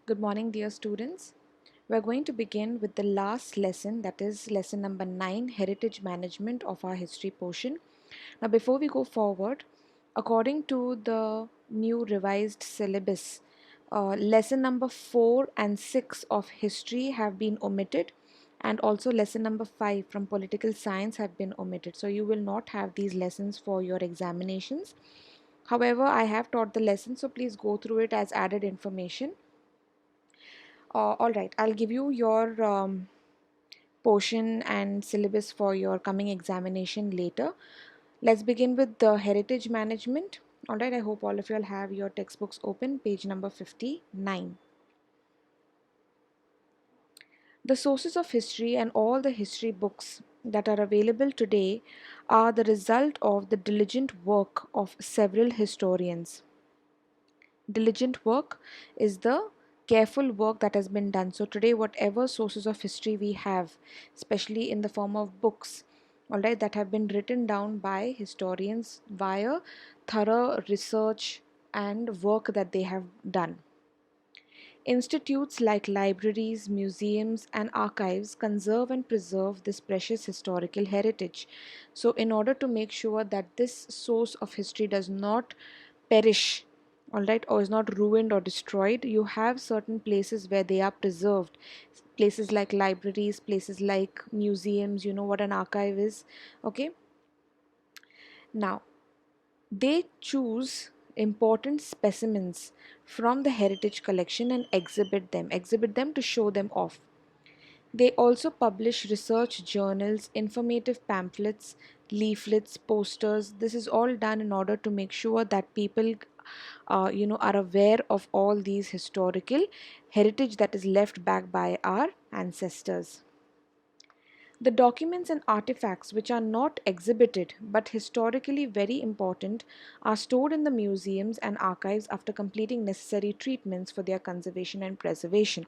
Good morning, dear students. We're going to begin with the last lesson, that is lesson number 9, Heritage Management of our history portion. Now, before we go forward, according to the new revised syllabus, lesson number 4 and 6 of history have been omitted, and also lesson number 5 from political science have been omitted. So, you will not have these lessons for your examinations. However, I have taught the lesson, so please go through it as added information. All right, I'll give you your portion and syllabus for your coming examination later. Let's begin with the heritage management. All right, I hope all of you will have your textbooks open, page number 59. The sources of history and all the history books that are available today are the result of the diligent work of several historians. Diligent work is the careful work that has been done. So today, whatever sources of history we have, especially in the form of books, all right, that have been written down by historians via thorough research and work that they have done. Institutes like libraries, museums, and archives conserve and preserve this precious historical heritage. So, in order to make sure that this source of history does not perish, all right, or is not ruined or destroyed, you have certain places where they are preserved. Places like libraries, places like museums, you know what an archive is, okay? Now, they choose important specimens from the heritage collection and exhibit them to show them off. They also publish research journals, informative pamphlets, leaflets, posters. This is all done in order to make sure that people are aware of all these historical heritage that is left back by our ancestors. The documents and artifacts which are not exhibited but historically very important are stored in the museums and archives after completing necessary treatments for their conservation and preservation.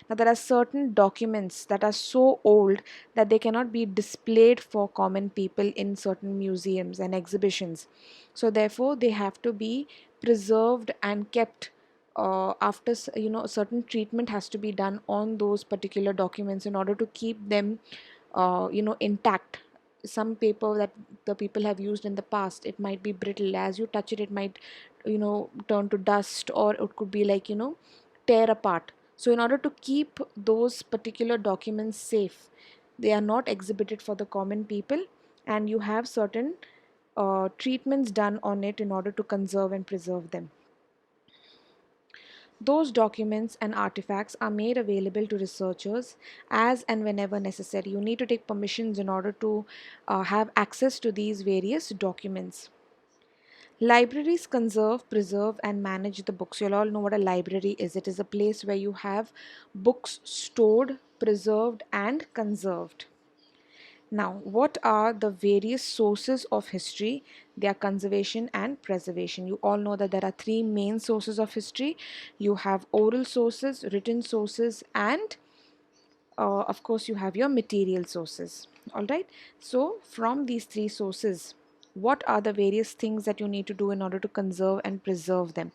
Now, there are certain documents that are so old that they cannot be displayed for common people in certain museums and exhibitions. So, therefore, they have to be preserved and kept after a certain treatment has to be done on those particular documents in order to keep them intact. Some paper that the people have used in the past, it might be brittle. As you touch it, it might turn to dust, or it could be like tear apart. So in order to keep those particular documents safe, they are not exhibited for the common people, and you have certain treatments done on it in order to conserve and preserve them. Those documents and artifacts are made available to researchers as and whenever necessary. You need to take permissions in order to have access to these various documents. Libraries conserve, preserve, and manage the books. You'll all know what a library is. It is a place where you have books stored, preserved, and conserved. Now, what are the various sources of history? They are conservation and preservation. You all know that there are three main sources of history. You have oral sources, written sources, and of course, you have your material sources. All right. So, from these three sources, what are the various things that you need to do in order to conserve and preserve them?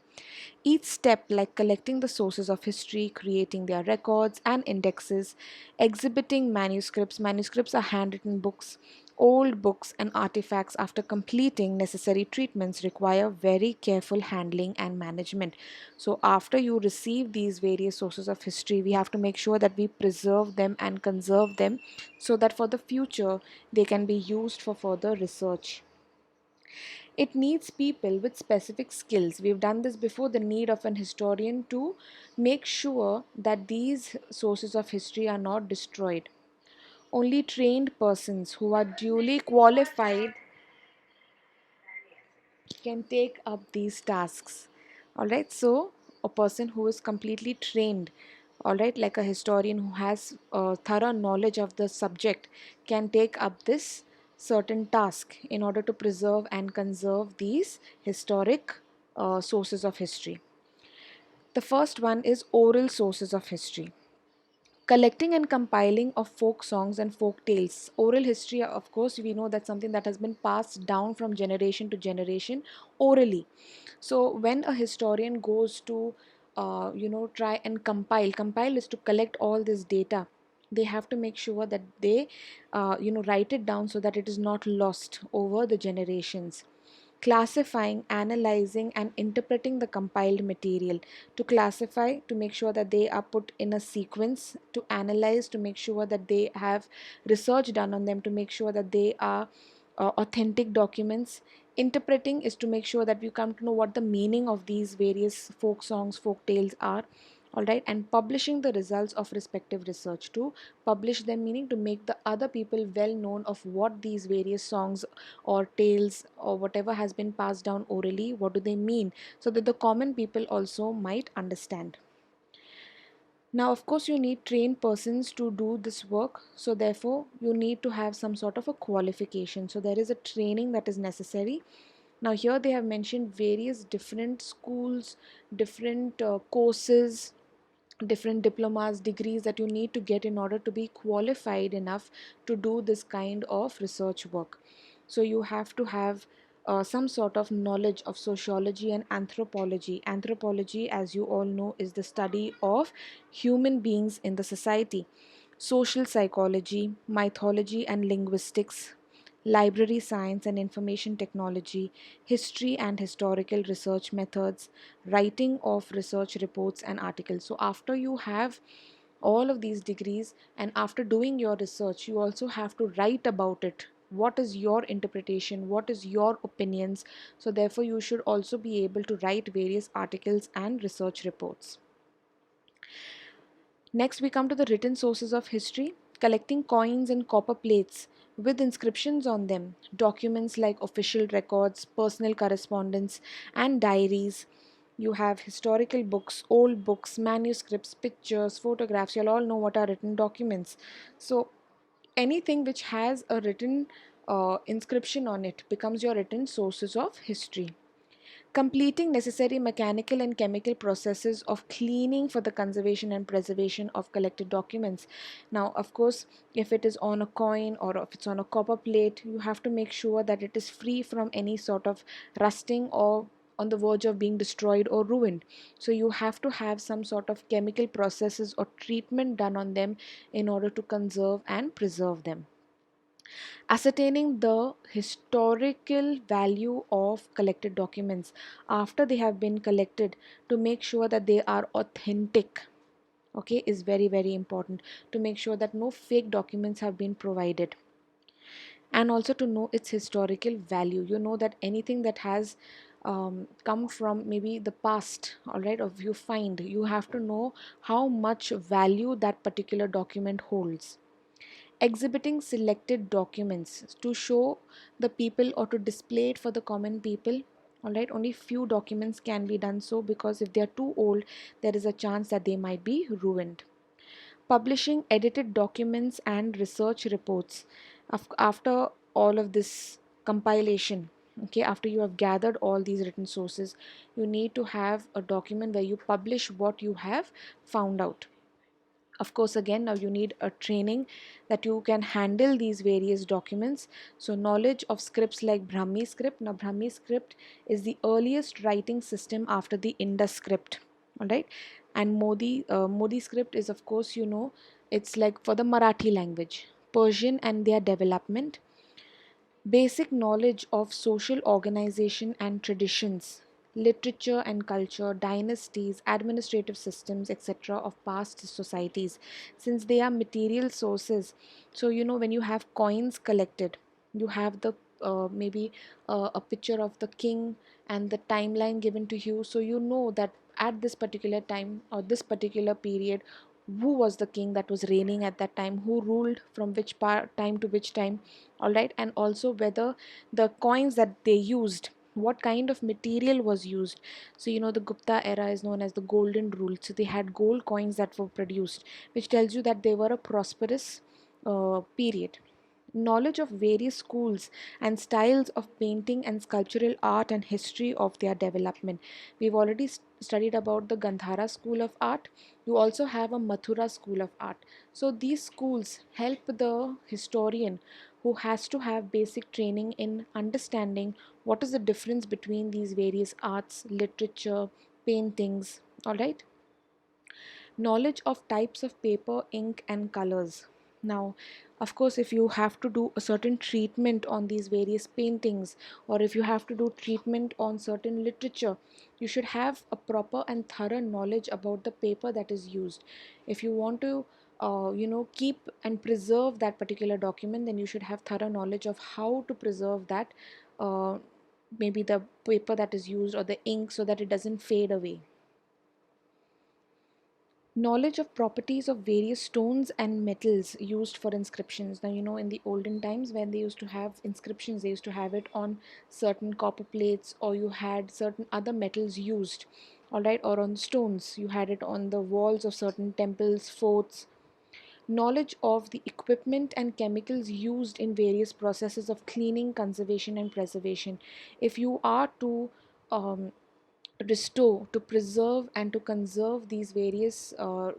Each step, like collecting the sources of history, creating their records and indexes, exhibiting manuscripts are handwritten books, old books and artifacts after completing necessary treatments require very careful handling and management. So, after you receive these various sources of history, we have to make sure that we preserve them and conserve them so that for the future they can be used for further research. It needs people with specific skills. We've done this before, the need of an historian to make sure that these sources of history are not destroyed. Only trained persons who are duly qualified can take up these tasks. All right, so a person who is completely trained, all right, like a historian who has thorough knowledge of the subject, can take up this certain task in order to preserve and conserve these historic sources of history. The first one is oral sources of history. Collecting and compiling of folk songs and folk tales. Oral history, of course, we know that's something that has been passed down from generation to generation orally. So when a historian goes to try and compile is to collect all this data. They have to make sure that they write it down so that it is not lost over the generations. Classifying, analyzing, and interpreting the compiled material. To classify, to make sure that they are put in a sequence. To analyze, to make sure that they have research done on them, to make sure that they are authentic documents. Interpreting is to make sure that you come to know what the meaning of these various folk songs, folk tales are. All right, and publishing the results of respective research. To publish them, meaning to make the other people well known of what these various songs or tales or whatever has been passed down orally, what do they mean, so that the common people also might understand. Now, of course, you need trained persons to do this work, so therefore, you need to have some sort of a qualification. So, there is a training that is necessary. Now, here they have mentioned various different schools, different courses, different diplomas, degrees that you need to get in order to be qualified enough to do this kind of research work. So you have to have some sort of knowledge of sociology and anthropology. Anthropology, as you all know, is the study of human beings in the society. Social psychology, mythology and linguistics, library science and information technology, history and historical research methods, writing of research reports and articles. So, after you have all of these degrees and after doing your research, you also have to write about it. What is your interpretation? What is your opinions? So, therefore, you should also be able to write various articles and research reports. Next, we come to the written sources of history, collecting coins and copper plates with inscriptions on them, documents like official records, personal correspondence, and diaries. You have historical books, old books, manuscripts, pictures, photographs. You'll all know what are written documents. So, anything which has a written inscription on it becomes your written sources of history. Completing necessary mechanical and chemical processes of cleaning for the conservation and preservation of collected documents. Now, of course, if it is on a coin or if it's on a copper plate, you have to make sure that it is free from any sort of rusting or on the verge of being destroyed or ruined. So you have to have some sort of chemical processes or treatment done on them in order to conserve and preserve them. Ascertaining the historical value of collected documents after they have been collected, to make sure that they are authentic, okay, is very, very important, to make sure that no fake documents have been provided, and also to know its historical value. You know that anything that has come from maybe the past, all right, or you find, you have to know how much value that particular document holds. Exhibiting selected documents to show the people or to display it for the common people. All right, only few documents can be done so, because if they are too old, there is a chance that they might be ruined. Publishing edited documents and research reports. After all of this compilation, okay, after you have gathered all these written sources, you need to have a document where you publish what you have found out. Of course, again, now you need a training that you can handle these various documents. So knowledge of scripts like Brahmi script. Now Brahmi script is the earliest writing system after the Indus script, all right. And Modi script is, of course, it's like for the Marathi language. Persian and their development. Basic knowledge of social organization and traditions, literature and culture, dynasties, administrative systems, etc., of past societies, since they are material sources. So, when you have coins collected, you have the maybe a picture of the king and the timeline given to you. So, you know that at this particular time or this particular period, who was the king that was reigning at that time, who ruled from which time to which time, all right, and also whether the coins that they used, what kind of material was used. So the Gupta era is known as the golden rule, so they had gold coins that were produced, which tells you that they were a prosperous period. Knowledge of various schools and styles of painting and sculptural art and history of their development. We've already studied about the Gandhara school of art. You also have a Mathura school of art. So these schools help the historian, who has to have basic training in understanding what is the difference between these various arts, literature, paintings, all right. Knowledge of types of paper, ink, and colors. Now, of course, if you have to do a certain treatment on these various paintings, or if you have to do treatment on certain literature, you should have a proper and thorough knowledge about the paper that is used. If you want to keep and preserve that particular document, then you should have thorough knowledge of how to preserve that, uh, maybe the paper that is used or the ink, so that it doesn't fade away. Knowledge of properties of various stones and metals used for inscriptions. Now, in the olden times when they used to have inscriptions, they used to have it on certain copper plates, or you had certain other metals used, all right, or on stones. You had it on the walls of certain temples, forts. Knowledge of the equipment and chemicals used in various processes of cleaning, conservation, and preservation. If you are to um, restore, to preserve, and to conserve these various uh,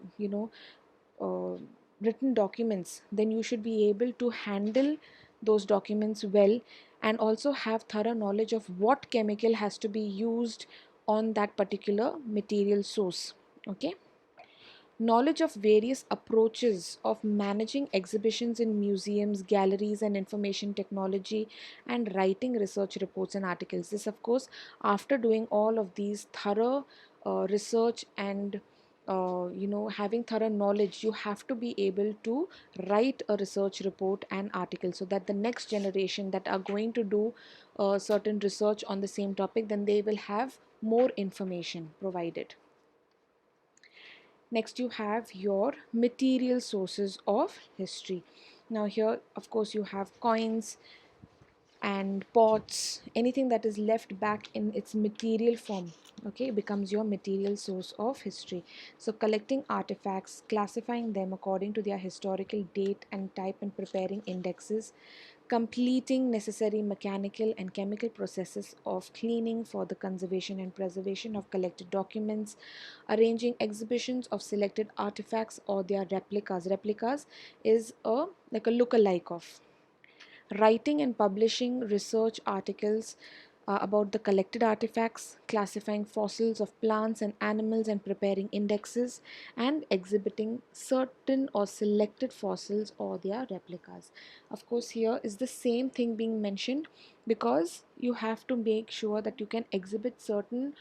written documents, then you should be able to handle those documents well, and also have thorough knowledge of what chemical has to be used on that particular material source. Okay. Knowledge of various approaches of managing exhibitions in museums, galleries, and information technology, and writing research reports and articles. This, of course, after doing all of these thorough research and having thorough knowledge, you have to be able to write a research report and article, so that the next generation that are going to do certain research on the same topic, then they will have more information provided. Next, you have your material sources of history. Now, here, of course, you have coins and pots, anything that is left back in its material form, okay, becomes your material source of history. So, collecting artifacts, classifying them according to their historical date and type, and preparing indexes, completing necessary mechanical and chemical processes of cleaning for the conservation and preservation of collected documents, arranging exhibitions of selected artifacts or their replicas. Replicas is a like a look-alike of. Writing and publishing research articles about the collected artifacts, classifying fossils of plants and animals, and preparing indexes, and exhibiting certain or selected fossils or their replicas. Of course, here is the same thing being mentioned, because you have to make sure that you can exhibit certain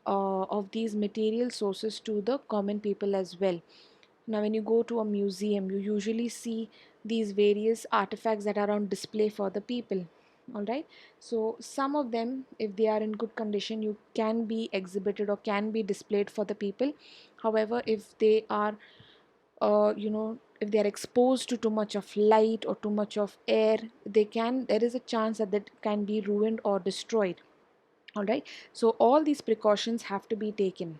of these material sources to the common people as well. Now, when you go to a museum, you usually see these various artifacts that are on display for the people. All right. So, some of them, if they are in good condition, you can be exhibited or can be displayed for the people. However, if they are, if they are exposed to too much of light or too much of air, there is a chance that that can be ruined or destroyed. All right. So, all these precautions have to be taken.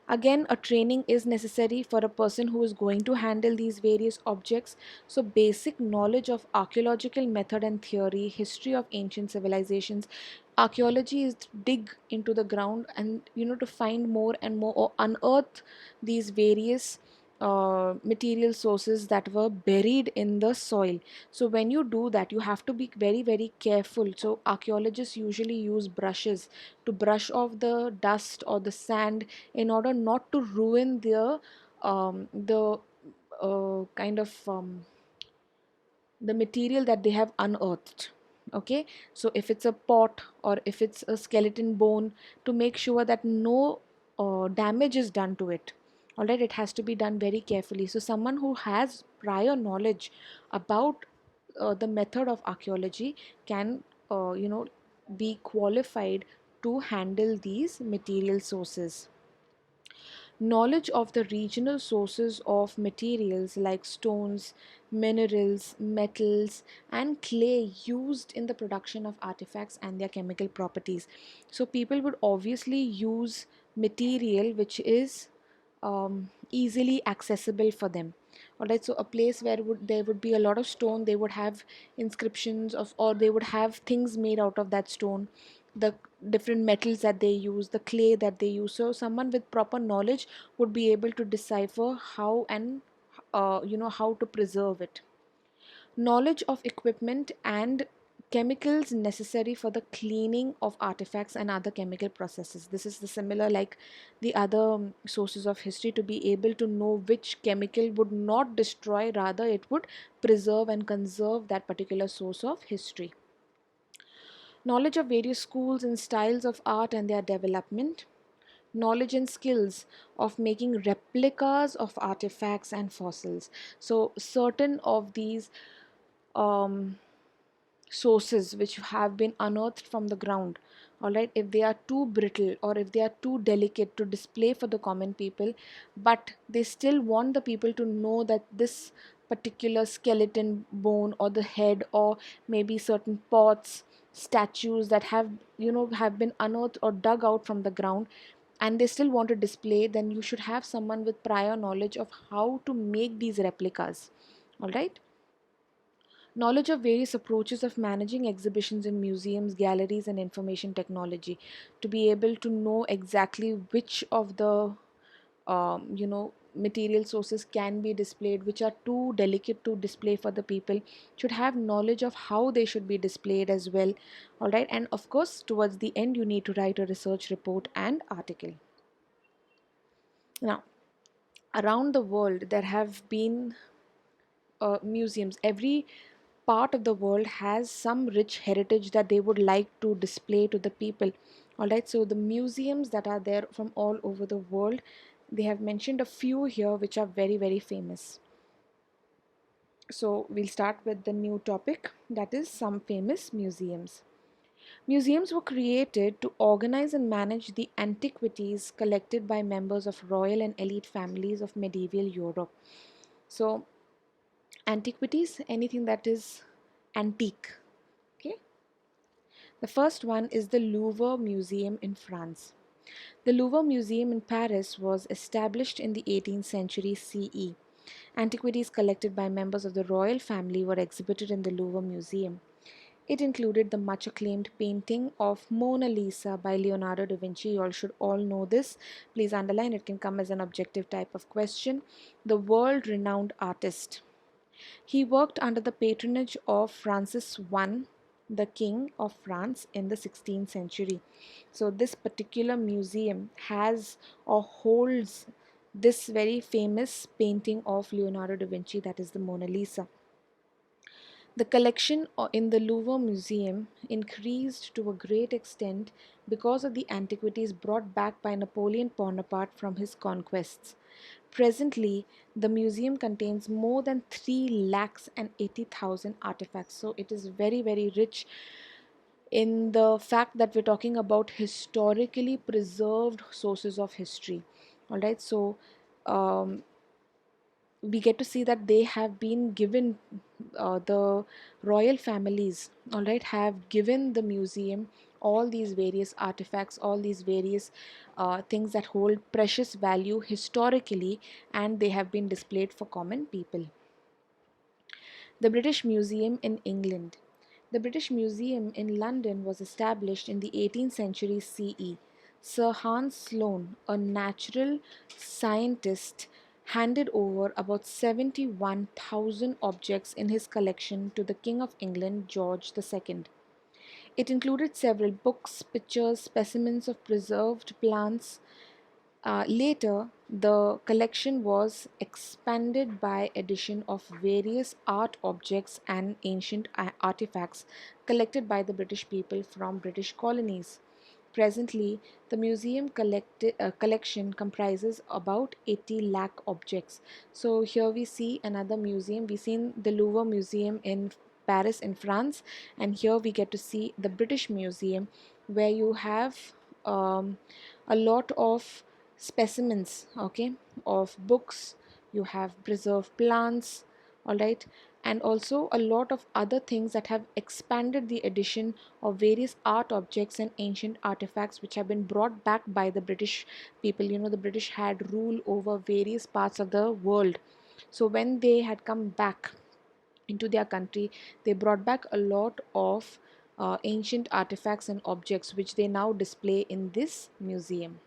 Again, a training is necessary for a person who is going to handle these various objects. So, basic knowledge of archaeological method and theory, history of ancient civilizations. Archaeology is to dig into the ground and to find more and more, or unearth these various material sources that were buried in the soil. So when you do that, you have to be very, very careful. So archaeologists usually use brushes to brush off the dust or the sand, in order not to ruin the kind of the material that they have unearthed. Okay, so if it's a pot or if it's a skeleton bone, to make sure that no damage is done to it. All right, it has to be done very carefully. So someone who has prior knowledge about the method of archaeology can be qualified to handle these material sources. Knowledge of the regional sources of materials like stones, minerals, metals, and clay used in the production of artifacts and their chemical properties. So, people would obviously use material which is easily accessible for them. All right, so a place where there would be a lot of stone, they would have inscriptions of, or they would have things made out of that stone, the different metals that they use, the clay that they use. So someone with proper knowledge would be able to decipher how and how to preserve it. Knowledge of equipment and chemicals necessary for the cleaning of artifacts and other chemical processes. This is the similar like the other sources of history, to be able to know which chemical would not destroy, rather it would preserve and conserve that particular source of history. Knowledge of various schools and styles of art and their development. Knowledge and skills of making replicas of artifacts and fossils. So certain of these um, sources which have been unearthed from the ground, all right, if they are too brittle or if they are too delicate to display for the common people, but they still want the people to know that this particular skeleton bone or the head, or maybe certain pots, statues that have, have been unearthed or dug out from the ground, and they still want to display, then you should have someone with prior knowledge of how to make these replicas. All right. Knowledge of various approaches of managing exhibitions in museums, galleries, and information technology, to be able to know exactly which of the material sources can be displayed, which are too delicate to display for the people, should have knowledge of how they should be displayed as well. All right, and of course, towards the end, you need to write a research report and article. Now, around the world, there have been museums. Every part of the world has some rich heritage that they would like to display to the people. All right, so the museums that are there from all over the world, they have mentioned a few here which are very, very famous. So we'll start with the new topic, that is some famous museums. Museums were created to organize and manage the antiquities collected by members of royal and elite families of medieval Europe. So antiquities, anything that is antique. Okay. The first one is the Louvre Museum in France. The Louvre Museum in Paris was established in the 18th century CE. Antiquities collected by members of the royal family were exhibited in the Louvre Museum. It included the much acclaimed painting of Mona Lisa by Leonardo da Vinci. You all should all know this. Please underline, it can come as an objective type of question. The world renowned artist. He worked under the patronage of Francis I, the King of France, in the 16th century. So, this particular museum has or holds this very famous painting of Leonardo da Vinci, that is the Mona Lisa. The collection in the Louvre Museum increased to a great extent because of the antiquities brought back by Napoleon Bonaparte from his conquests. Presently, the museum contains more than 3 lakhs and 80,000 artifacts. So it is very, very rich in the fact that we're talking about historically preserved sources of history. All right, so um, we get to see that they have been given, the royal families, all right, have given the museum all these various artifacts, all these various things that hold precious value historically, and they have been displayed for common people. The British Museum in England. The British Museum in London was established in the 18th century CE. Sir Hans Sloane, a natural scientist, handed over about 71,000 objects in his collection to the King of England, George II. It included several books, pictures, specimens of preserved plants. Later, the collection was expanded by addition of various art objects and ancient artifacts collected by the British people from British colonies. Presently, the museum collection comprises about 80 lakh objects. So here we see another museum. We've seen the Louvre Museum in Paris in France, and here we get to see the British Museum, where you have a lot of specimens, okay, of books. You have preserved plants, all right, and also a lot of other things that have expanded the addition of various art objects and ancient artifacts which have been brought back by the British people. The British had rule over various parts of the world. So when they had come back into their country, they brought back a lot of ancient artifacts and objects which they now display in this museum.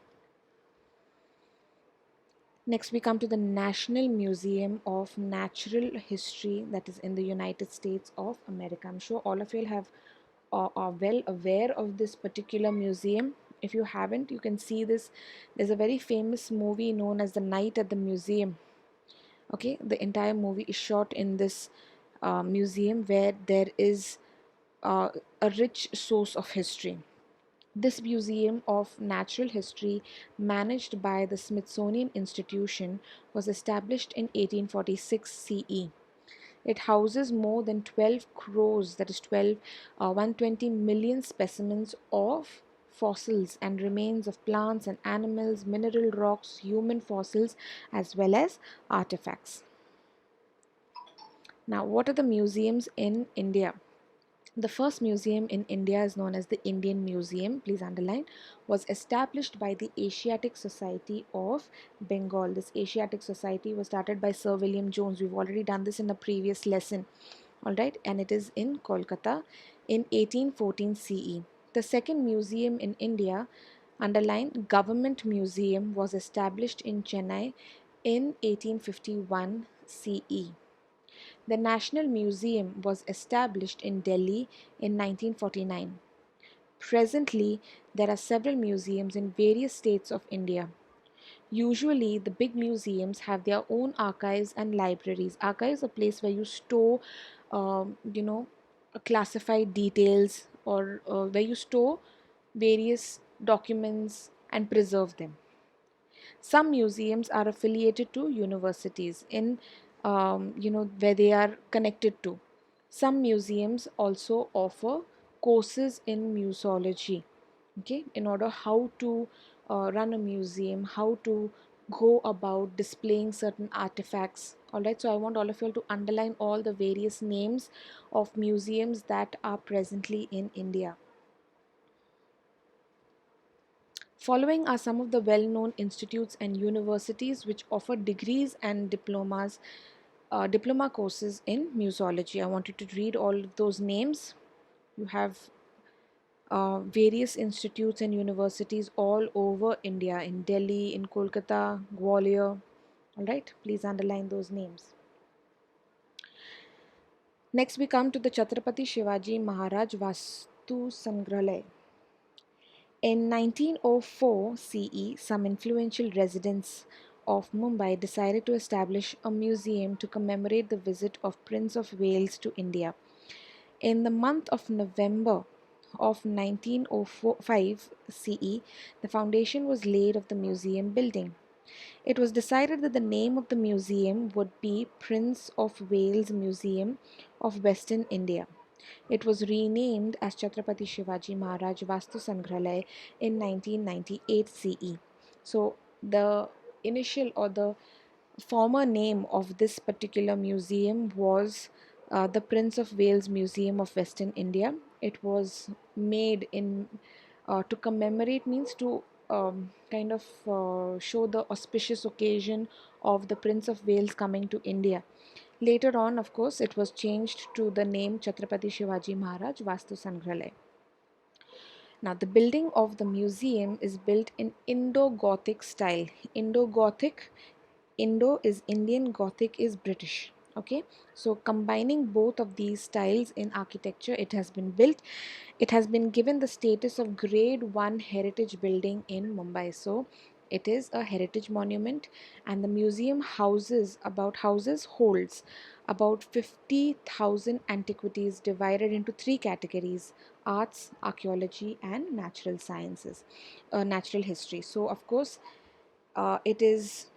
Next, we come to the National Museum of Natural History, that is in the United States of America. I'm sure all of you have are well aware of this particular museum. If you haven't, you can see this. There's a very famous movie known as The Night at the Museum. Okay, the entire movie is shot in this museum where there is uh, a rich source of history. This museum of natural history, managed by the Smithsonian Institution, was established in 1846 CE. It houses more than 12 crores, that is 120 million specimens of fossils and remains of plants and animals, mineral rocks, human fossils, as well as artifacts. Now, what are the museums in India? The first museum in India is known as the Indian Museum, please underline, was established by the Asiatic Society of Bengal. This Asiatic Society was started by Sir William Jones. We've already done this in a previous lesson. All right, and it is in Kolkata in 1814 CE. The second museum in India, underline Government Museum, was established in Chennai in 1851 CE. The National Museum was established in Delhi in 1949. Presently, there are several museums in various states of India. Usually, the big museums have their own archives and libraries. Archives are a place where you store, you know, classified details, or where you store various documents and preserve them. Some museums are affiliated to universities in, where they are connected to. Some museums also offer courses in museology. Okay, in order how to run a museum, how to go about displaying certain artifacts. All right, so I want all of you all to underline all the various names of museums that are presently in India. Following are some of the well known institutes and universities which offer degrees and diplomas, diploma courses in museology. I want you to read all of those names. You have various institutes and universities all over India, in Delhi, in Kolkata, Gwalior. All right, please underline those names. Next, we come to the Chhatrapati Shivaji Maharaj Vastu Sangrahalaya. In 1904 CE, some influential residents of Mumbai decided to establish a museum to commemorate the visit of Prince of Wales to India. In the month of November of 1905 CE, the foundation was laid of the museum building. It was decided that the name of the museum would be Prince of Wales Museum of Western India. It was renamed as Chhatrapati Shivaji Maharaj Vastu Sangrahalaya in 1998 CE. So, the initial or the former name of this particular museum was the Prince of Wales Museum of Western India. It was made in to commemorate, means to kind of show the auspicious occasion of the Prince of Wales coming to India. Later on, of course, it was changed to the name Chhatrapati Shivaji Maharaj Vastu Sangrahalaya. Now, the building of the museum is built in Indo-Gothic style. Indo-Gothic, Indo is Indian, Gothic is British. Okay, so combining both of these styles in architecture, it has been built. It has been given the status of Grade 1 heritage building in Mumbai. So it is a heritage monument, and the museum holds about 50,000 antiquities divided into three categories: arts, archaeology, and natural sciences, natural history. So, of course, it is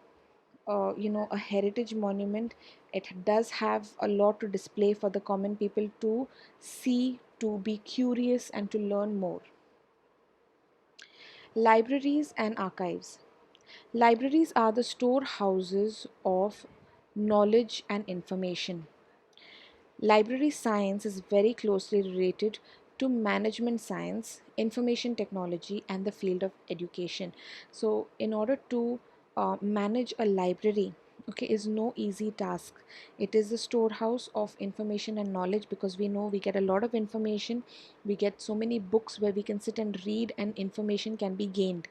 a heritage monument. It does have a lot to display for the common people to see, to be curious, and to learn more. Libraries and archives. Libraries are the storehouses of knowledge and information. Library science is very closely related to management science, information technology, and the field of education. So, in order to manage a library, okay, is no easy task. It is the storehouse of information and knowledge, because we know we get a lot of information. We get so many books where we can sit and read, and information can be gained.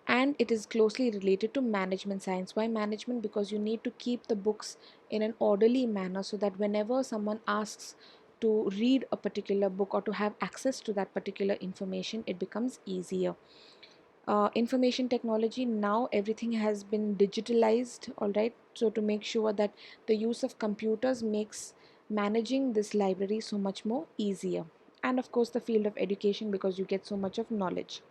And it is closely related to management science. Why management? Because you need to keep the books in an orderly manner, so that whenever someone asks to read a particular book or to have access to that particular information, it becomes easier. Information technology, now everything has been digitalized, all right, so to make sure that the use of computers makes managing this library so much more easier. And of course the field of education, because you get so much of knowledge.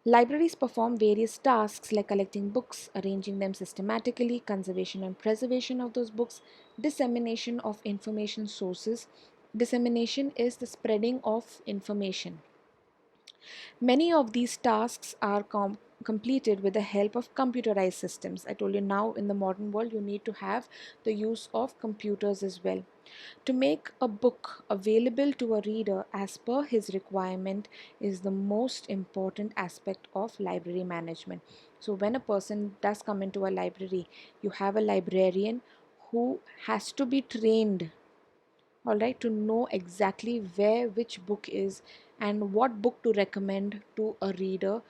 Libraries perform various tasks like collecting books, arranging them systematically, conservation and preservation of those books, dissemination of information sources. Dissemination is the spreading of information. Many of these tasks are completed with the help of computerized systems. I told you, now in the modern world you need to have the use of computers as well. To make a book available to a reader as per his requirement is the most important aspect of library management. So when a person does come into a library, you have a librarian who has to be trained, all right, to know exactly where which book is and what book to recommend to a reader,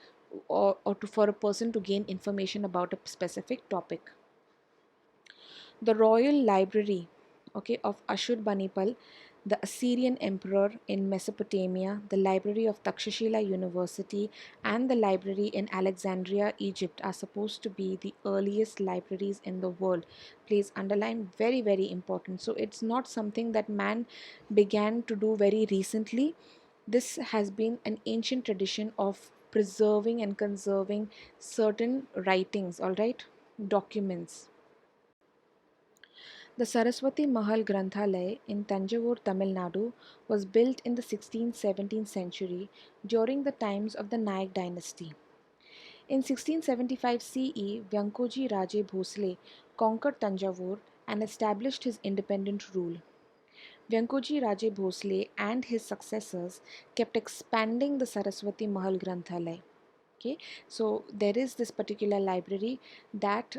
for a person to gain information about a specific topic. The royal library, okay, of Ashurbanipal, the Assyrian emperor in Mesopotamia, the library of Takshashila University, and the library in Alexandria, Egypt are supposed to be the earliest libraries in the world. Please underline, very, very important. So it's not something that man began to do very recently. This has been an ancient tradition of preserving and conserving certain writings, all right, documents. The Saraswati Mahal Granthalaya in Tanjavur, Tamil Nadu was built in the 16th-17th century during the times of the Nayak dynasty. In 1675 CE, Vyankoji Raje Bhosle conquered Tanjavur and established his independent rule. Vyankoji Raje Bhosle and his successors kept expanding the Saraswati Mahal Granthalaya. Okay, so there is this particular library that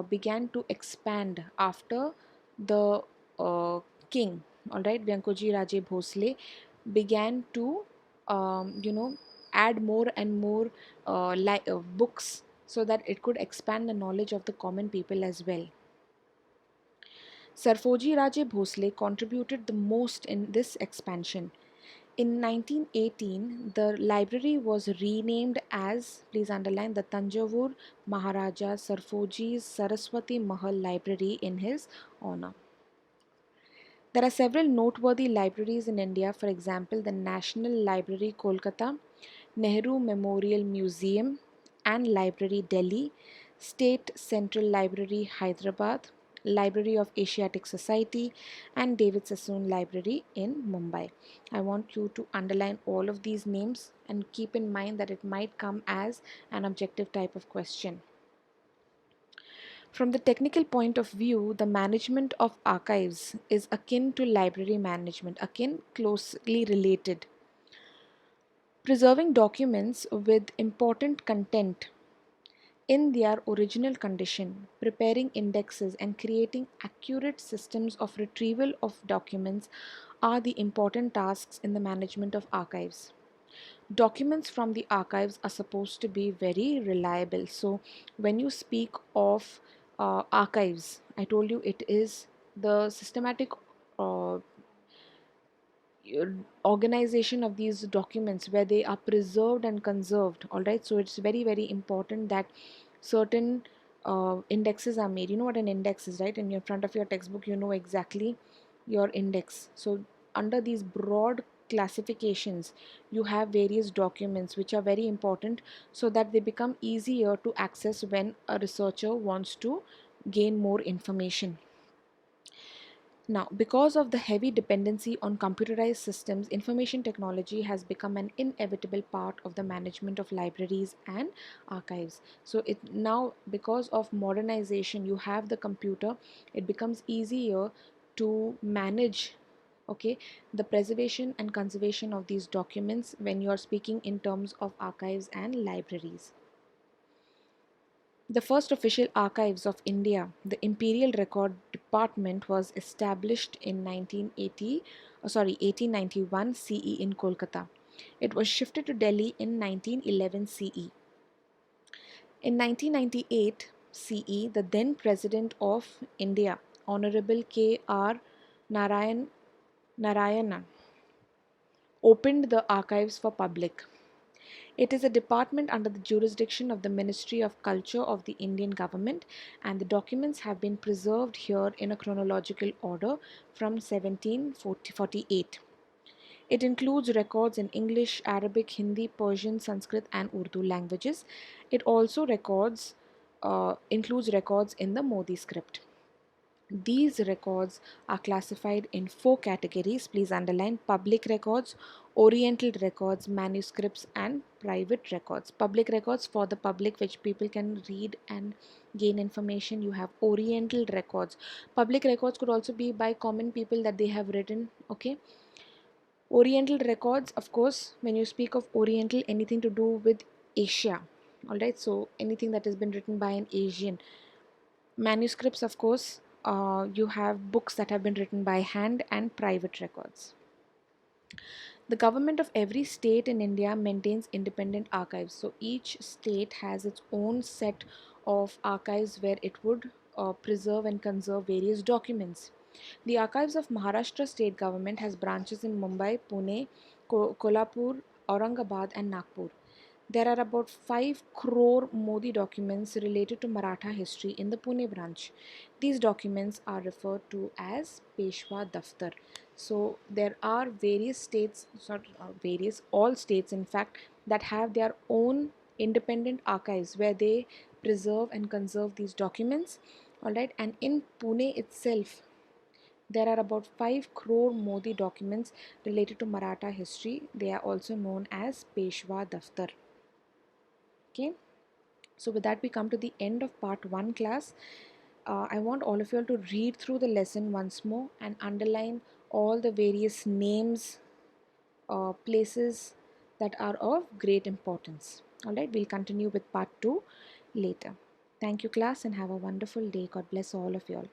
began to expand after the king, all right, Vyankoji Raje Bhosle began to add more and more books so that it could expand the knowledge of the common people as well. Sarfoji Raje Bhosle contributed the most in this expansion. In 1918, the library was renamed as, please underline, the Tanjavur Maharaja Sarfoji's Saraswati Mahal Library in his honor. There are several noteworthy libraries in India, for example, the National Library Kolkata, Nehru Memorial Museum and Library Delhi, State Central Library Hyderabad, Library of Asiatic Society, and David Sassoon Library in Mumbai. I want you to underline all of these names and keep in mind that it might come as an objective type of question. From the technical point of view, the management of archives is akin to library management, akin, closely related. Preserving documents with important content in their original condition, preparing indexes, and creating accurate systems of retrieval of documents are the important tasks in the management of archives. Documents from the archives are supposed to be very reliable. So, when you speak of archives, I told you it is the systematic uh, organization of these documents where they are preserved and conserved, all right, so it's very, very important that certain indexes are made. You know what an index is, right? In your front of your textbook you know exactly your index. So under these broad classifications you have various documents which are very important so that they become easier to access when a researcher wants to gain more information. Now, because of the heavy dependency on computerized systems, information technology has become an inevitable part of the management of libraries and archives. So, it now, because of modernization, you have the computer, it becomes easier to manage, okay, the preservation and conservation of these documents when you are speaking in terms of archives and libraries. The first official archives of India, the Imperial Record Department, was established in 1891 CE in Kolkata. It was shifted to Delhi in 1911 CE. In 1998 CE, the then President of India, Honorable K.R. Narayan Narayana opened the archives for public. It is a department under the jurisdiction of the Ministry of Culture of the Indian government, and the documents have been preserved here in a chronological order from 1748. It includes records in English, Arabic, Hindi, Persian, Sanskrit, and Urdu languages. It also includes records in the Modi script. These records are classified in four categories. Please underline: public records, oriental records, manuscripts, and private records. Public records for the public, which people can read and gain information. You have oriental records. Public records could also be by common people that they have written. Okay. Oriental records, of course, when you speak of Oriental, anything to do with Asia. Alright, so anything that has been written by an Asian. Manuscripts, of course, you have books that have been written by hand, and private records. The government of every state in India maintains independent archives. So each state has its own set of archives where it would preserve and conserve various documents. The archives of Maharashtra state government has branches in Mumbai, Pune, Kolhapur, Aurangabad, and Nagpur. There are about 5 crore Modi documents related to Maratha history in the Pune branch. These documents are referred to as Peshwa Daftar. So there are various states, all states in fact, that have their own independent archives where they preserve and conserve these documents. Alright, and in Pune itself, there are about 5 crore Modi documents related to Maratha history. They are also known as Peshwa Daftar. Okay, so with that we come to the end of part 1 class. I want all of you all to read through the lesson once more and underline all the various names, places that are of great importance. Alright, we'll continue with part 2 later. Thank you class and have a wonderful day. God bless all of you all.